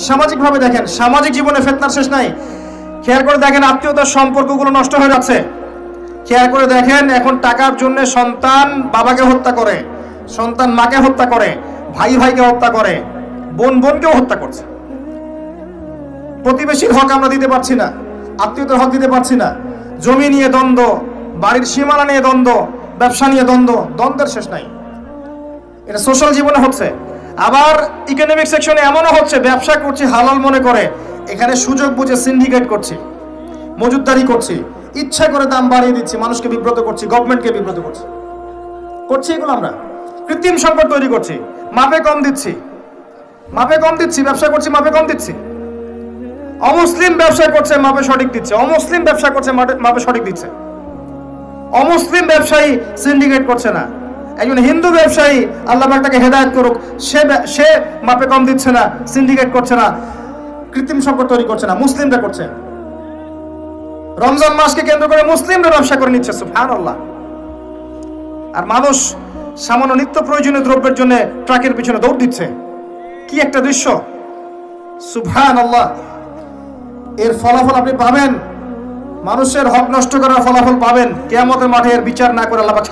সামাজিকভাবে দেখেন, সামাজিক জীবনে ফিতনার শেষ নাই। খেয়াল করে দেখেন, আত্মীয়তার সম্পর্কগুলো নষ্ট হয়ে যাচ্ছে। খেয়াল করে দেখেন, এখন টাকার জন্য সন্তান বাবাকে হত্যা করে, সন্তান মাকে হত্যা করে, ভাই ভাইকে হত্যা করে, বোন বোনকেও হত্যা করছে। প্রতিবেশীর হক আমরা দিতে পারছি না, আত্মীয়তার হক দিতে পারছি না। জমি নিয়ে দ্বন্দ্ব, বাড়ির সীমানা নিয়ে দ্বন্দ্ব, ব্যবসা নিয়ে দ্বন্দ্ব, দ্বন্দ্বের শেষ নাই। এটা সোশ্যাল জীবনে হচ্ছে। আবার ইকোনমিক সেকশনে এমনও হচ্ছে, ব্যবসা করছি হালাল মনে করে, এখানে সুযোগ বুঝে সিন্ডিকেট করছি, মজুতদারি করছি, ইচ্ছা করে দাম বাড়িয়ে দিচ্ছি, মানুষকে বিব্রত করছি, গভর্নমেন্টকে বিব্রত করছি। এগুলো আমরা কৃত্রিম সংকট তৈরি করছি, মাপে কম দিচ্ছি, ব্যবসা করছি মাপে কম দিচ্ছি। অমুসলিম ব্যবসা করছে, মাপে সঠিক দিচ্ছে। অমুসলিম ব্যবসা করছে, মাপে সঠিক দিচ্ছে। অমুসলিম ব্যবসায়ী সিন্ডিকেট করছে না। একজন হিন্দু ব্যবসায়ী, আল্লাহ পাক তাকে হেদায়েত করুক, সে মাপে কম দিচ্ছে না, সিন্ডিকেট করছে না, কৃত্রিম সংকট তৈরি করছে না, মুসলিমরা করছে। রমজান মাসকে কেন্দ্র করে মুসলিমরা ব্যবসা করে নিচ্ছে, সুবহানাল্লাহ। আর মানুষ সামান্য নিত্য প্রয়োজনীয় দ্রব্যের জন্য ট্রাকের পিছনে দৌড় দিচ্ছে। কি একটা দৃশ্য, সুবহানাল্লাহ। এর ফলাফল আপনি পাবেন, মানুষের হক নষ্ট করার ফলাফল পাবেন কিয়ামতের মাঠে। এর বিচার না করে আল্লাহ পাক